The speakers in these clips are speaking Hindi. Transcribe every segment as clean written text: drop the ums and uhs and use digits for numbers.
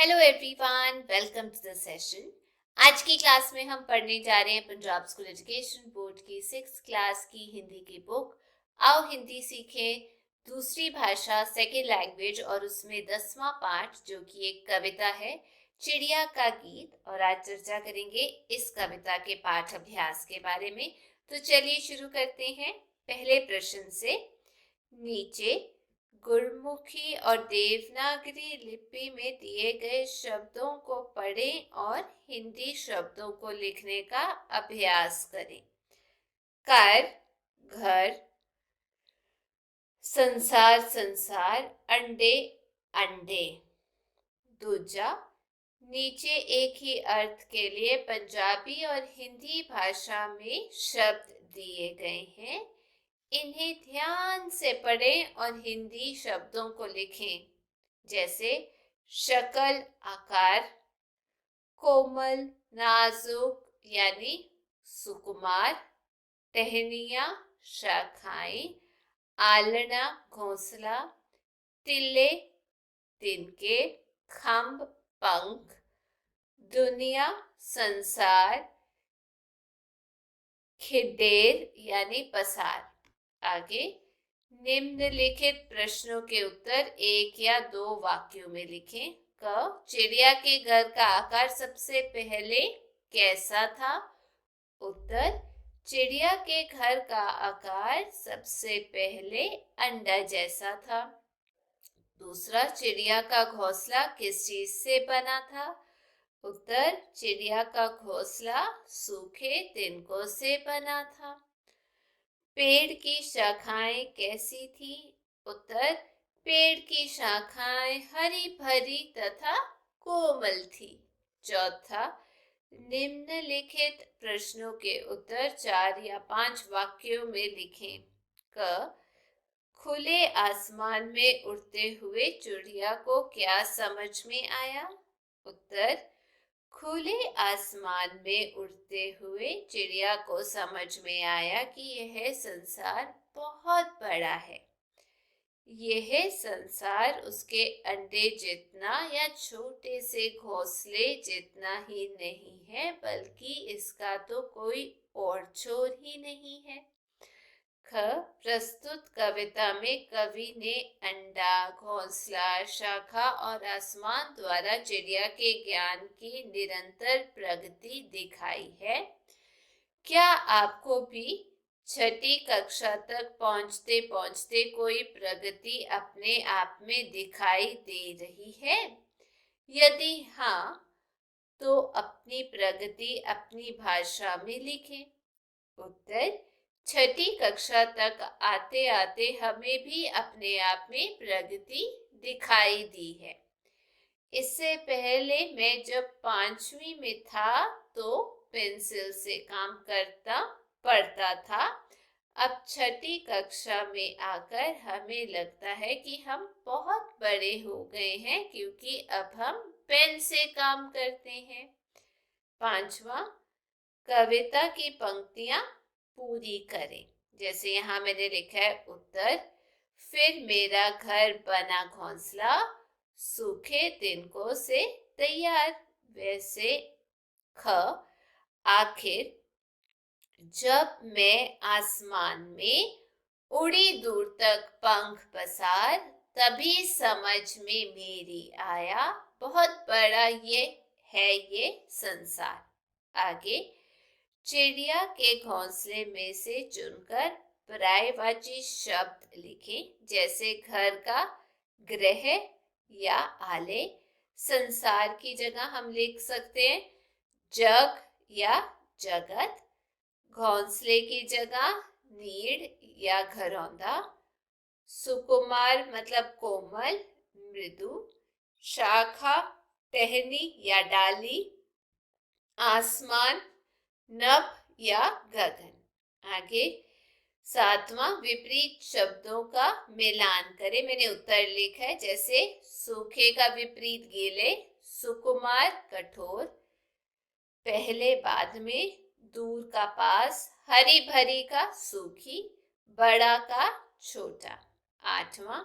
Hello everyone, welcome to the session. आज की क्लास में हम पढ़ने जा रहे हैं पंजाब स्कूल एजुकेशन बोर्ड की 6th क्लास की हिंदी की बुक आओ हिंदी सीखें दूसरी भाषा सेकेंड लैंग्वेज, और उसमें 10वां पाठ जो कि एक कविता है, चिड़िया का गीत। और आज चर्चा करेंगे इस कविता के पाठ अभ्यास के बारे में। तो चलिए शुरू करते हैं पहले प्रश्न से। नीचे गुरमुखी और देवनागरी लिपि में दिए गए शब्दों को पढ़ें और हिंदी शब्दों को लिखने का अभ्यास करें। कर, घर, संसार, संसार, अंडे, अंडे। दूजा, नीचे एक ही अर्थ के लिए पंजाबी और हिंदी भाषा में शब्द दिए गए हैं, इन्हें ध्यान से पढ़ें और हिंदी शब्दों को लिखें। जैसे शक्ल आकार, कोमल नाजुक यानी सुकुमार, टहनियाँ शाखाएं, आलना घोंसला, तिल्ले तिनके, खम्भ पंख, दुनिया संसार, खिडेर यानी पसार। आगे निम्नलिखित प्रश्नों के उत्तर एक या दो वाक्यों में लिखें। क, चिड़िया के घर का आकार सबसे पहले कैसा था? उत्तर, चिड़िया के घर का आकार सबसे पहले अंडा जैसा था। दूसरा, चिड़िया का घोंसला किस चीज से बना था? उत्तर, चिड़िया का घोंसला सूखे तिनकों से बना था। पेड़ की शाखाएं कैसी थी? उत्तर, पेड़ की शाखाएं हरी भरी तथा कोमल थी। चौथा, निम्नलिखित प्रश्नों के उत्तर 4 या 5 वाक्यों में लिखें। क, खुले आसमान में उड़ते हुए चिड़िया को क्या समझ में आया? उत्तर, खुले आसमान में उड़ते हुए चिड़िया को समझ में आया कि यह संसार बहुत बड़ा है। यह संसार उसके अंडे जितना या छोटे से घोंसले जितना ही नहीं है, बल्कि इसका तो कोई और छोर ही नहीं है। ख, प्रस्तुत कविता में कवि ने अंडा, घोंसला, शाखा और आसमान द्वारा चिड़िया के ज्ञान की निरंतर प्रगति दिखाई है। क्या आपको भी छठी कक्षा तक पहुंचते पहुंचते कोई प्रगति अपने आप में दिखाई दे रही है? यदि हाँ, तो अपनी प्रगति अपनी भाषा में लिखें। उत्तर, छठी कक्षा तक आते आते हमें भी अपने आप में प्रगति दिखाई दी है। इससे पहले मैं जब 5वीं में था तो पेंसिल से काम करता पढ़ता था। अब छठी कक्षा में आकर हमें लगता है कि हम बहुत बड़े हो गए हैं, क्योंकि अब हम पेन से काम करते हैं। 5वां, कविता की पंक्तियां पूरी करें। जैसे यहाँ मैंने लिखा है उत्तर, फिर मेरा घर बना घोंसला सूखे तिनकों से तैयार। वैसे ख, आखिर जब मैं आसमान में उड़ी दूर तक पंख पसार, तभी समझ में मेरी आया बहुत बड़ा ये संसार। आगे चिड़िया के घोंसले में से चुनकर पर्यायवाची शब्द लिखें। जैसे घर का गृह या आले। संसार की जगह हम लिख सकते हैं जग या जगत। घोंसले की जगह नीड़ या घरौंदा। सुकुमार मतलब कोमल, मृदु। शाखा टहनी या डाली। आसमान नभ या गगन। आगे 7वां, विपरीत शब्दों का मिलान करें। मैंने उत्तर लिखा है। जैसे सूखे का विपरीत गीले, सुकुमार कठोर, पहले बाद में, दूर का पास, हरी भरी का सूखी, बड़ा का छोटा। 8वां,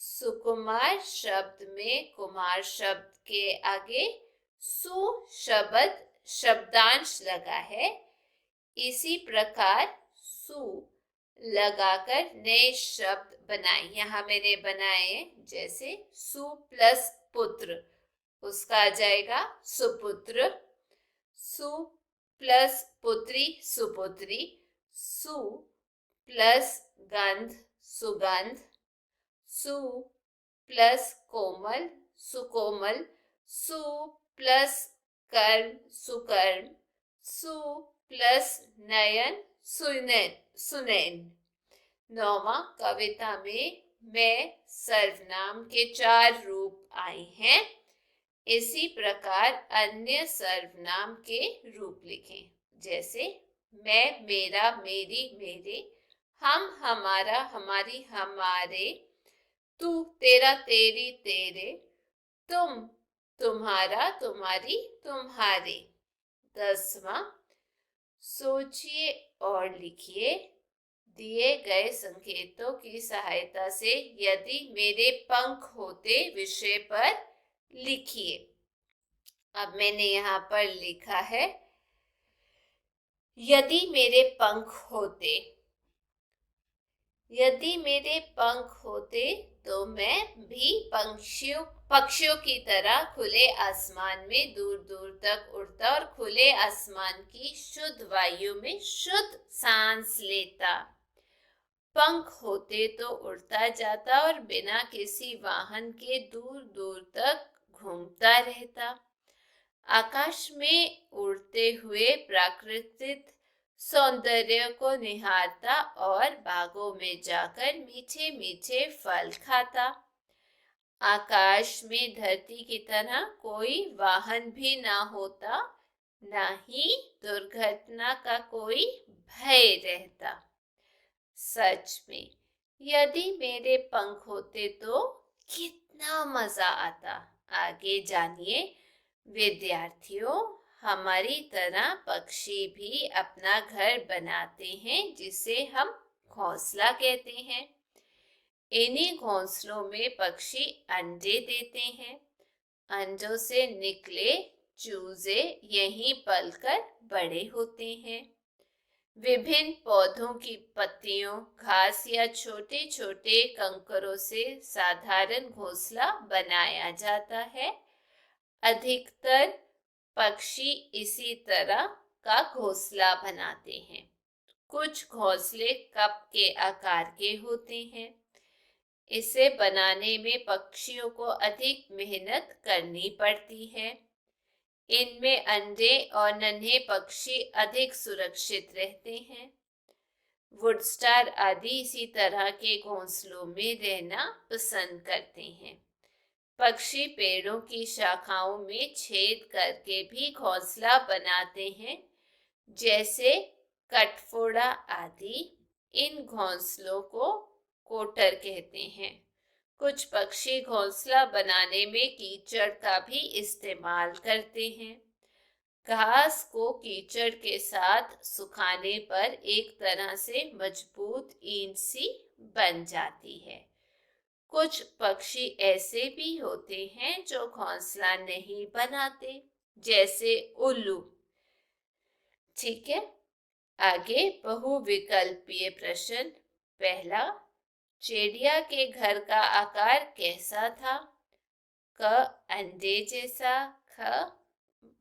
सुकुमार शब्द में कुमार शब्द के आगे शब्दांश लगा है। इसी प्रकार सु लगाकर नए शब्द बनाए। यहाँ मैंने बनाए जैसे सु प्लस पुत्र, उसका आ जाएगा सुपुत्र। सु प्लस पुत्री सुपुत्री। सु प्लस गंध सुगंध। सु प्लस कोमल सुकोमल। सु प्लस कर्म सुकर्म। सु प्लस नयन सुनैन। 9वां, कविता में मैं सर्वनाम के 4 रूप आए हैं। इसी प्रकार अन्य सर्वनाम के रूप लिखें। जैसे मैं मेरा मेरी मेरे, हम हमारा हमारी हमारे, तू तेरा तेरी तेरे, तुम तुम्हारा तुम्हारी तुम्हारे। 10वां, सोचिए और लिखिए। दिए गए संकेतों की सहायता से यदि मेरे पंख होते विषय पर लिखिए। अब मैंने यहाँ पर लिखा है यदि मेरे पंख होते। यदि मेरे पंख होते तो मैं भी पक्षियों की तरह खुले आसमान में दूर दूर तक उड़ता और खुले आसमान की शुद्ध वायु में शुद्ध सांस लेता। पंख होते तो उड़ता जाता और बिना किसी वाहन के दूर दूर तक घूमता रहता। आकाश में उड़ते हुए प्राकृतिक सौंदर्य को निहारता और बागों में जाकर मीठे मीठे फल खाता। आकाश में धरती की तरह कोई वाहन भी ना होता, ना ही दुर्घटना का कोई भय रहता। सच में यदि मेरे पंख होते तो कितना मजा आता। आगे जानिए। विद्यार्थियों, हमारी तरह पक्षी भी अपना घर बनाते हैं जिसे हम घोंसला कहते हैं। इन्हीं घोंसलों में पक्षी अंडे देते हैं। अंडों से निकले चूजे यहीं पलकर बड़े होते हैं। विभिन्न पौधों की पत्तियों, घास या छोटे छोटे कंकरों से साधारण घोंसला बनाया जाता है। अधिकतर पक्षी इसी तरह का घोंसला बनाते हैं। कुछ घोंसले कप के आकार के होते हैं। इसे बनाने में पक्षियों को अधिक मेहनत करनी पड़ती है। इनमें अंडे और नन्हे पक्षी अधिक सुरक्षित रहते हैं। वुडस्टार आदि इसी तरह के घोंसलों में रहना पसंद करते हैं। पक्षी पेड़ों की शाखाओं में छेद करके भी घोंसला बनाते हैं, जैसे कटफोड़ा आदि। इन घोंसलों को कोटर कहते हैं। कुछ पक्षी घोंसला बनाने में कीचड़ का भी इस्तेमाल करते हैं। घास को कीचड़ के साथ सुखाने पर एक तरह से मजबूत ईंट सी बन जाती है। कुछ पक्षी ऐसे भी होते हैं जो घोंसला नहीं बनाते, जैसे उल्लू। ठीक है, आगे बहुविकल्पीय प्रश्न। पहला, चिड़िया के घर का आकार कैसा था? क अंडे जैसा, ख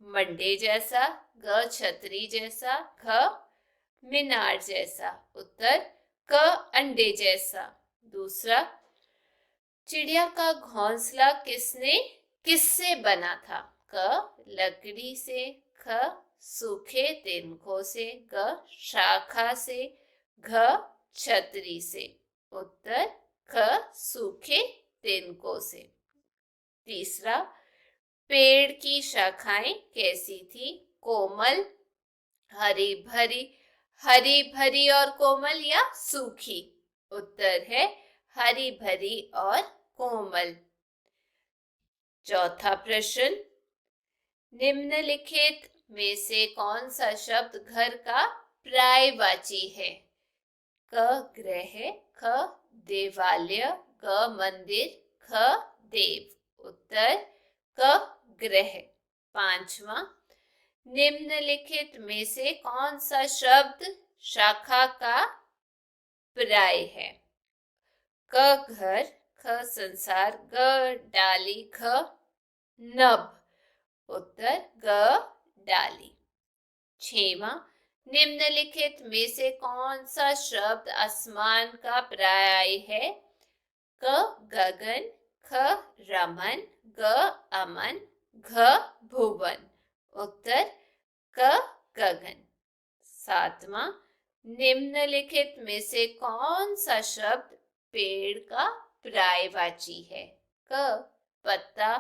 मंडे जैसा, ग छतरी जैसा, घ मीनार जैसा। उत्तर क अंडे जैसा। दूसरा, चिड़िया का घोंसला किससे बना था? क लकड़ी से, ख सूखे तिनकों से, ग शाखा से, घ छतरी से। उत्तर ख सूखे तिनकों से। तीसरा, पेड़ की शाखाएं कैसी थी? कोमल, हरी भरी और कोमल, या सूखी? उत्तर है हरी भरी और कोमल। चौथा प्रश्न, निम्नलिखित में से कौन सा शब्द घर का पर्यायवाची है? क गृह, ख देवालय, ग मंदिर, ख देव। उत्तर क ग्रह। पांचवा, निम्नलिखित में से कौन सा शब्द शाखा का पर्याय है? क घर, ख संसार, ग डाली, ख नभ। उत्तर ग डाली। छेवा, निम्नलिखित में से कौन सा शब्द आसमान का पर्याय है? क गगन, ख रमन, ग अमन, घ भुवन। उत्तर क गगन। सातवां, निम्नलिखित में से कौन सा शब्द पेड़ का पर्यायवाची है? क पत्ता,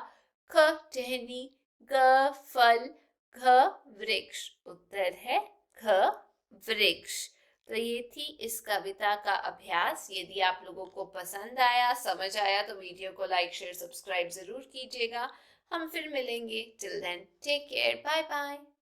ख टहनी, ग फल, घ वृक्ष। उत्तर है घ वृक्ष। तो ये थी इस कविता का अभ्यास। यदि आप लोगों को पसंद आया, समझ आया, तो वीडियो को लाइक शेयर सब्सक्राइब जरूर कीजिएगा। हम फिर मिलेंगे। Till then take care, bye bye.